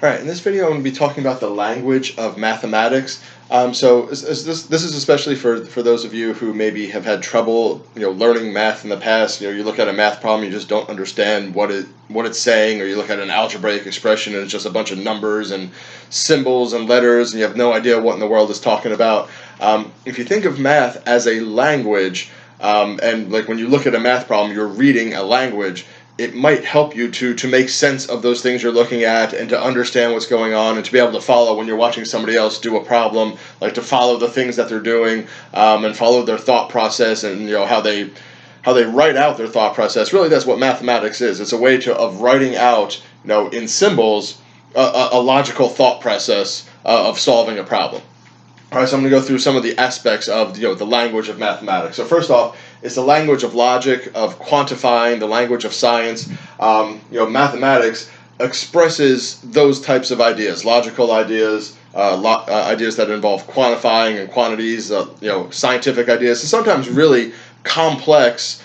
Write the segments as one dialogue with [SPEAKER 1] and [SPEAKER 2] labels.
[SPEAKER 1] Alright, in this video I'm going to be talking about the language of mathematics. This is especially for those of you who maybe have had trouble, learning math in the past. You look at a math problem, you just don't understand what it's saying, or you look at an algebraic expression and it's just a bunch of numbers and symbols and letters, and you have no idea what in the world it's talking about. If you think of math as a language, and like when you look at a math problem, you're reading a language. It might help you to make sense of those things you're looking at and to understand what's going on and to be able to follow when you're watching somebody else do a problem, like to follow the things that they're doing, and follow their thought process, and how they write out their thought process. Really, that's what mathematics is. It's a way of writing out, in symbols, a logical thought process of solving a problem. All right, so I'm going to go through some of the aspects of the language of mathematics. So first off, it's the language of logic, of quantifying, the language of science. Mathematics expresses those types of ideas, logical ideas, ideas that involve quantifying and quantities, scientific ideas, and sometimes really complex,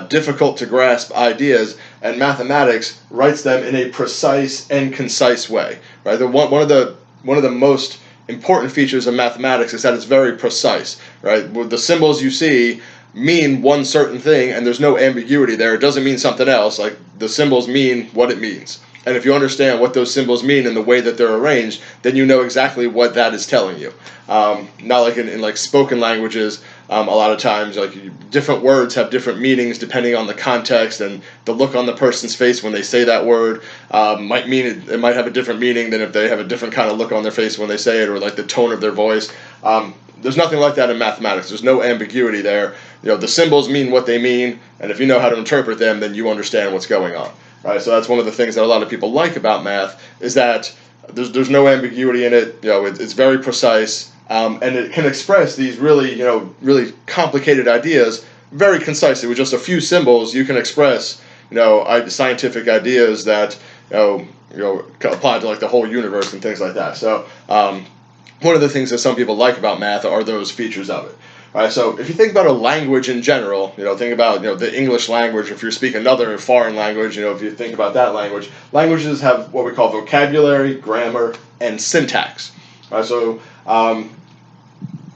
[SPEAKER 1] difficult to grasp ideas. And mathematics writes them in a precise and concise way. Right, one of the most important features of mathematics is that it's very precise, right? The symbols you see mean one certain thing, and there's no ambiguity there. It doesn't mean something else. Like, the symbols mean what it means. And if you understand what those symbols mean and the way that they're arranged, then you know exactly what that is telling you. Not like in like spoken languages, a lot of times like different words have different meanings depending on the context, and the look on the person's face when they say that word might mean it might have a different meaning than if they have a different kind of look on their face when they say it, or like the tone of their voice. There's nothing like that in mathematics. There's no ambiguity there. The symbols mean what they mean, and if you know how to interpret them, then you understand what's going on. Right, so that's one of the things that a lot of people like about math, is that there's no ambiguity in it. It's very precise, and it can express these really complicated ideas very concisely with just a few symbols. You can express scientific ideas that apply to like the whole universe and things like that. So one of the things that some people like about math are those features of it. All right, so if you think about a language in general, think about the English language. If you're speaking another foreign language, if you think about that language, languages have what we call vocabulary, grammar, and syntax. All right, so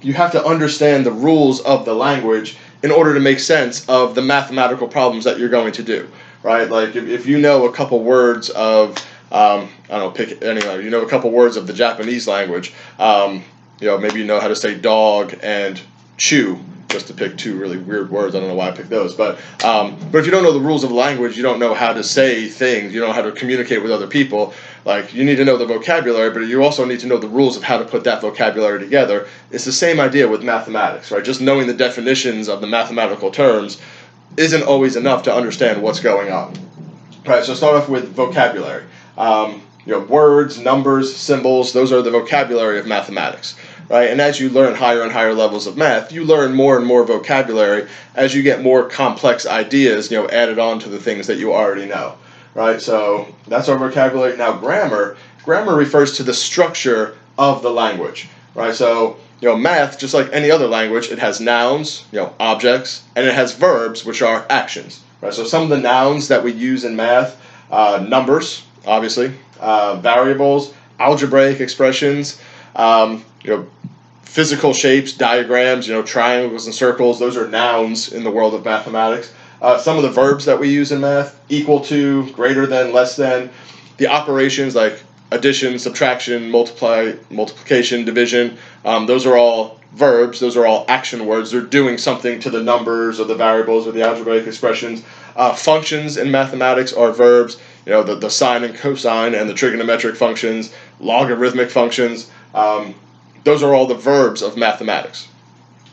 [SPEAKER 1] you have to understand the rules of the language in order to make sense of the mathematical problems that you're going to do. Right, like if you know a couple words of pick anyway. A couple words of the Japanese language. Maybe you know how to say dog and chew, just to pick two really weird words. I don't know why I picked those, but if you don't know the rules of the language, you don't know how to say things, you don't know how to communicate with other people. Like, you need to know the vocabulary, but you also need to know the rules of how to put that vocabulary together. It's the same idea with mathematics, right? Just knowing the definitions of the mathematical terms isn't always enough to understand what's going on. Right, so start off with vocabulary. Words, numbers, symbols, those are the vocabulary of mathematics. Right, and as you learn higher and higher levels of math, you learn more and more vocabulary as you get more complex ideas, added on to the things that you already know. Right, so that's our vocabulary. Now, grammar refers to the structure of the language. Right, so math, just like any other language, it has nouns, objects, and it has verbs, which are actions. Right, so some of the nouns that we use in math, numbers, obviously, variables, algebraic expressions, physical shapes, diagrams, triangles and circles, those are nouns in the world of mathematics. Some of the verbs that we use in math, equal to, greater than, less than. The operations like addition, subtraction, multiplication, division, those are all verbs, those are all action words. They're doing something to the numbers or the variables or the algebraic expressions. Functions in mathematics are verbs, the sine and cosine and the trigonometric functions, logarithmic functions. Those are all the verbs of mathematics.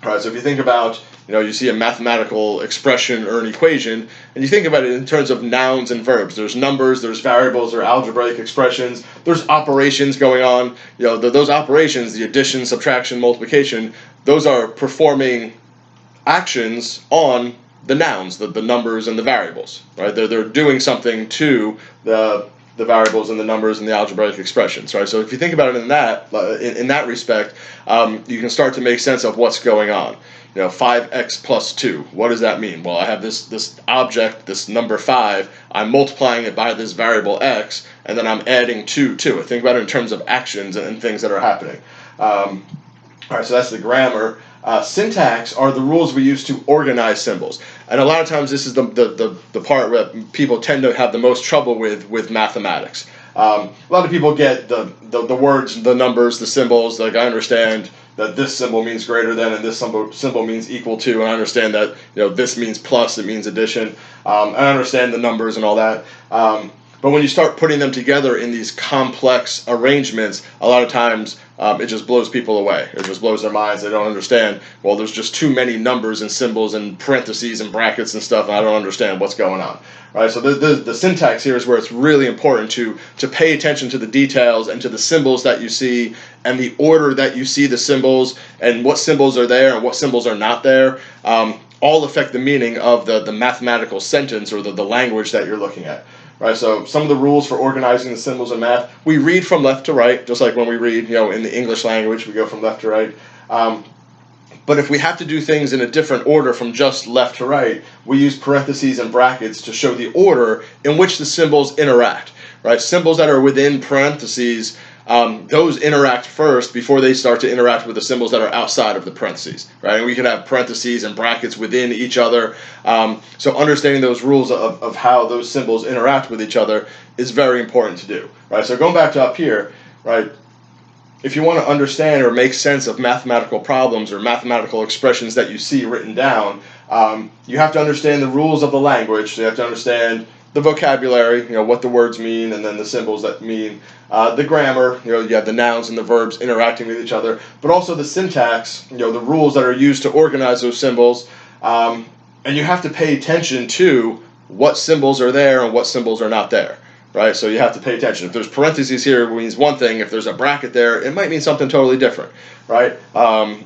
[SPEAKER 1] All right, so if you think about, you see a mathematical expression or an equation, and you think about it in terms of nouns and verbs. There's numbers, there's variables, there are algebraic expressions, there's operations going on. Those operations, the addition, subtraction, multiplication, those are performing actions on the nouns, the numbers and the variables. Right, they're doing something to the variables and the numbers and the algebraic expressions, right? So if you think about it in that respect, you can start to make sense of what's going on. 5x plus 2. What does that mean? Well, I have this object, this number 5. I'm multiplying it by this variable x, and then I'm adding 2 to it. Think about it in terms of actions and things that are happening. All right, so that's the grammar. Syntax are the rules we use to organize symbols, and a lot of times this is the part where people tend to have the most trouble with mathematics. A lot of people get the words, the numbers, the symbols. Like, I understand that this symbol means greater than, and this symbol means equal to, and I understand that this means plus, it means addition. I understand the numbers and all that. But when you start putting them together in these complex arrangements, a lot of times it just blows people away. It just blows their minds. They don't understand, well, there's just too many numbers and symbols and parentheses and brackets and stuff, and I don't understand what's going on. Right? So the syntax here is where it's really important to pay attention to the details and to the symbols that you see and the order that you see the symbols and what symbols are there and what symbols are not there. All affect the meaning of the mathematical sentence or the language that you're looking at. Right, so some of the rules for organizing the symbols in math, we read from left to right, just like when we read, in the English language, we go from left to right. But if we have to do things in a different order from just left to right, we use parentheses and brackets to show the order in which the symbols interact. Right, symbols that are within parentheses, those interact first before they start to interact with the symbols that are outside of the parentheses, right? And we can have parentheses and brackets within each other. So understanding those rules of how those symbols interact with each other is very important to do, right? So going back to up here, right? If you want to understand or make sense of mathematical problems or mathematical expressions that you see written down, you have to understand the rules of the language. So you have to understand the vocabulary, what the words mean, and then the symbols that mean. The grammar, you have the nouns and the verbs interacting with each other, but also the syntax, the rules that are used to organize those symbols. And you have to pay attention to what symbols are there and what symbols are not there, right? So you have to pay attention. If there's parentheses here, it means one thing. If there's a bracket there, it might mean something totally different, right? And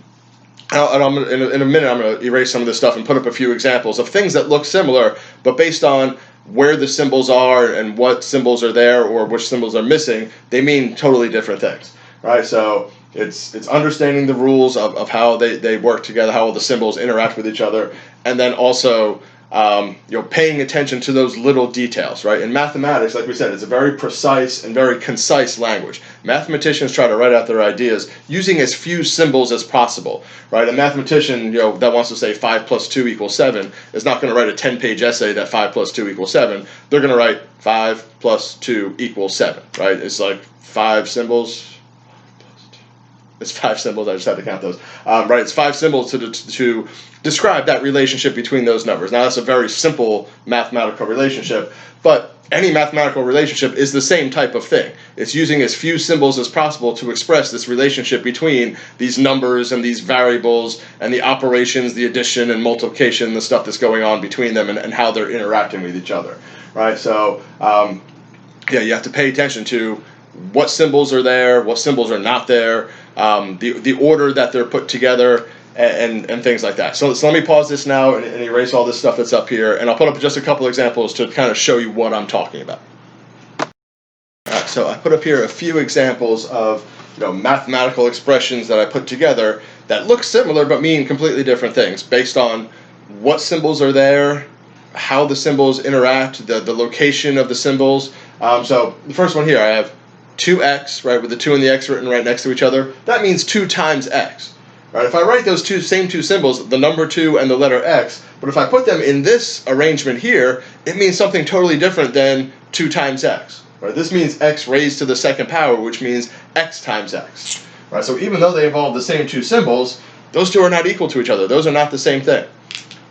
[SPEAKER 1] in a minute, I'm going to erase some of this stuff and put up a few examples of things that look similar, but based on where the symbols are and what symbols are there or which symbols are missing, they mean totally different things, right? So it's understanding the rules of how they work together, how all the symbols interact with each other, and then also paying attention to those little details, right? In mathematics, like we said, it's a very precise and very concise language. Mathematicians try to write out their ideas using as few symbols as possible, right? A mathematician, that wants to say 5 plus 2 equals 7 is not going to write a 10-page essay that 5 plus 2 equals 7. They're going to write 5 plus 2 equals 7, right? It's like 5 symbols. It's 5 symbols. I just had to count those. Right, it's 5 symbols to describe that relationship between those numbers. Now, that's a very simple mathematical relationship, but any mathematical relationship is the same type of thing. It's using as few symbols as possible to express this relationship between these numbers and these variables and the operations, the addition and multiplication, the stuff that's going on between them and how they're interacting with each other. Right, so you have to pay attention to what symbols are there, what symbols are not there, the order that they're put together, and things like that. So let me pause this now and erase all this stuff that's up here, and I'll put up just a couple examples to kind of show you what I'm talking about. All right, so I put up here a few examples of mathematical expressions that I put together that look similar but mean completely different things based on what symbols are there, how the symbols interact, the location of the symbols. So the first one here, I have 2x, right, with the 2 and the x written right next to each other. That means 2 times x. Right? If I write those same two symbols, the number 2 and the letter x, but if I put them in this arrangement here, it means something totally different than 2 times x. Right? This means x raised to the second power, which means x times x. Right? So even though they involve the same 2 symbols, those 2 are not equal to each other. Those are not the same thing.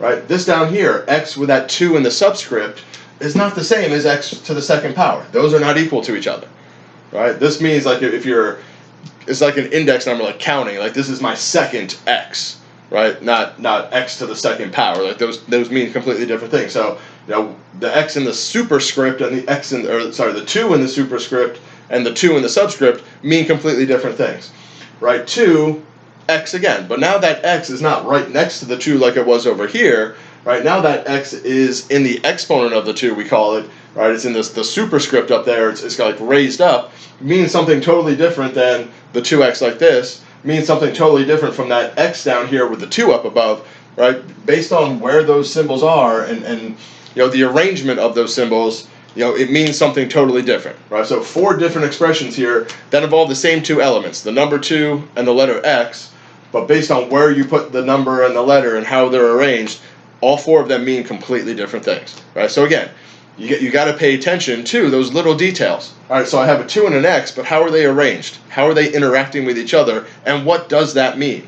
[SPEAKER 1] Right? This down here, x with that 2 in the subscript, is not the same as x to the second power. Those are not equal to each other. Right? This means like it's like an index number, like counting. Like this is my second x, right? Not x to the second power. Like those mean completely different things. So the x in the superscript and the 2 in the superscript and the 2 in the subscript mean completely different things, right? 2 x again, but now that x is not right next to the 2 like it was over here. Right, now that x is in the exponent of the 2, we call it, right? It's in the superscript up there. It's like raised up. It means something totally different than the 2x like this means something totally different from that X down here with the 2 up above, right? Based on where those symbols are and the arrangement of those symbols, it means something totally different, right? So 4 different expressions here that involve the same 2 elements, the number 2 and the letter X, but based on where you put the number and the letter and how they're arranged, all 4 of them mean completely different things, right? So again, you got to pay attention to those little details. All right, so I have a 2 and an X, but how are they arranged? How are they interacting with each other? And what does that mean?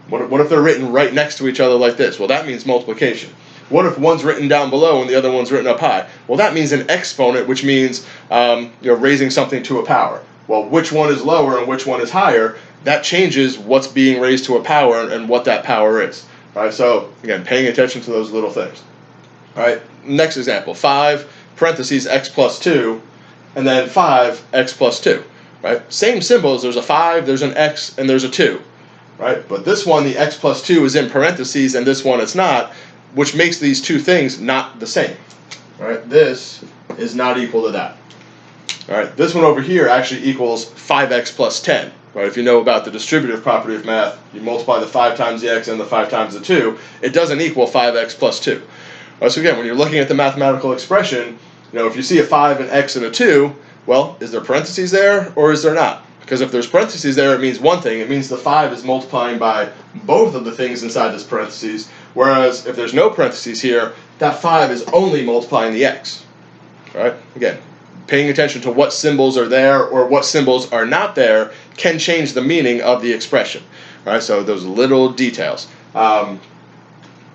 [SPEAKER 1] What if they're written right next to each other like this? Well, that means multiplication. What if one's written down below and the other one's written up high? Well, that means an exponent, which means raising something to a power. Well, which one is lower and which one is higher? That changes what's being raised to a power and what that power is. All right, so again, paying attention to those little things. All right, next example, 5 parentheses x plus 2, and then 5 x plus 2. Right, same symbols. There's a 5, there's an x, and there's a 2. Right, but this one, the x plus 2 is in parentheses, and this one it's not, which makes these 2 things not the same. All right, this is not equal to that. All right, this one over here actually equals 5x plus 10. Right, if you know about the distributive property of math, you multiply the 5 times the x and the 5 times the 2, it doesn't equal 5x plus 2. All right, so again, when you're looking at the mathematical expression, if you see a 5, an x, and a 2, well, is there parentheses there or is there not? Because if there's parentheses there, it means one thing. It means the 5 is multiplying by both of the things inside this parentheses, whereas if there's no parentheses here, that 5 is only multiplying the x. All right, again, paying attention to what symbols are there or what symbols are not there can change the meaning of the expression. All right, so those little details.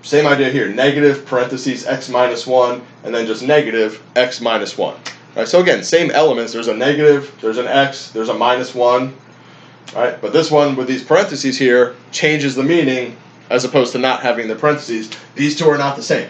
[SPEAKER 1] Same idea here, negative parentheses x minus 1, and then just negative x minus 1. All right, so again, same elements. There's a negative, there's an x, there's a minus 1. All right, but this one with these parentheses here changes the meaning as opposed to not having the parentheses. These 2 are not the same.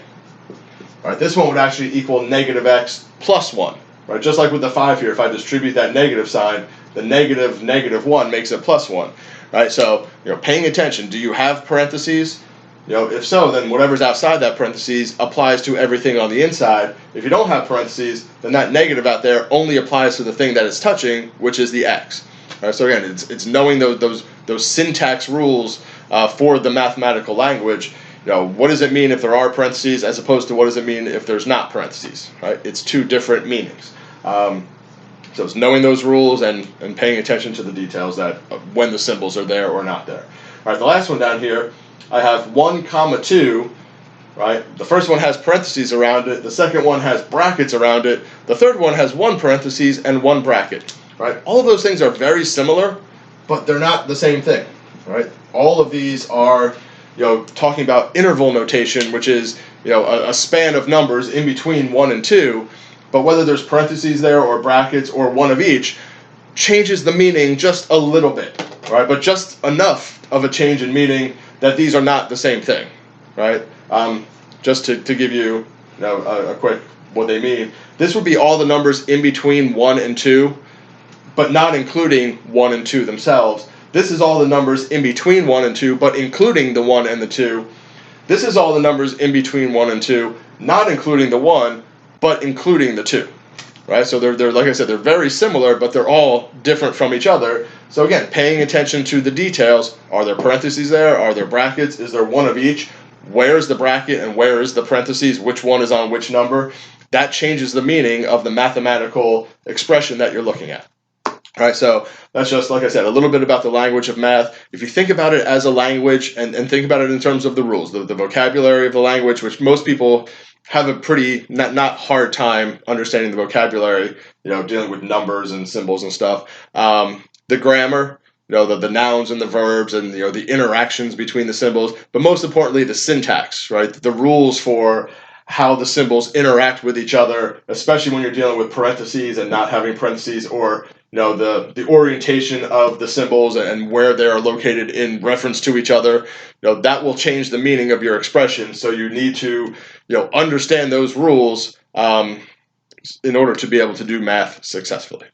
[SPEAKER 1] All right, this one would actually equal negative x plus 1. Right, just like with the 5 here, if I distribute that negative sign, the negative 1 makes it plus 1. Right, so paying attention. Do you have parentheses? If so, then whatever's outside that parentheses applies to everything on the inside. If you don't have parentheses, then that negative out there only applies to the thing that it's touching, which is the x. All right, so again, it's knowing those syntax rules for the mathematical language. What does it mean if there are parentheses as opposed to what does it mean if there's not parentheses? Right, it's 2 different meanings. So it's knowing those rules and paying attention to the details that when the symbols are there or not there. All right, the last one down here, I have 1 comma 2, right? The first one has parentheses around it. The second one has brackets around it. The third one has 1 parentheses and 1 bracket, right? All of those things are very similar, but they're not the same thing, right? All of these are, talking about interval notation, which is, a span of numbers in between 1 and 2, but whether there's parentheses there or brackets or one of each changes the meaning just a little bit, right? But just enough of a change in meaning that these are not the same thing, right? Just to give you, a quick what they mean. This would be all the numbers in between 1 and 2, but not including 1 and 2 themselves. This is all the numbers in between 1 and 2, but including the 1 and the 2. This is all the numbers in between 1 and 2, not including the 1, but including the 2. Right? So they're like I said, they're very similar, but they're all different from each other. So again, paying attention to the details. Are there parentheses there? Are there brackets? Is there one of each? Where is the bracket and where is the parentheses? Which one is on which number? That changes the meaning of the mathematical expression that you're looking at. All right, so that's just, like I said, a little bit about the language of math. If you think about it as a language and think about it in terms of the rules, the vocabulary of the language, which most people have a pretty not hard time understanding the vocabulary, dealing with numbers and symbols and stuff. The grammar, the nouns and the verbs and the interactions between the symbols, but most importantly the syntax, right? The rules for how the symbols interact with each other, especially when you're dealing with parentheses and not having parentheses, or the orientation of the symbols and where they are located in reference to each other. That will change the meaning of your expression. So you need to understand those rules in order to be able to do math successfully.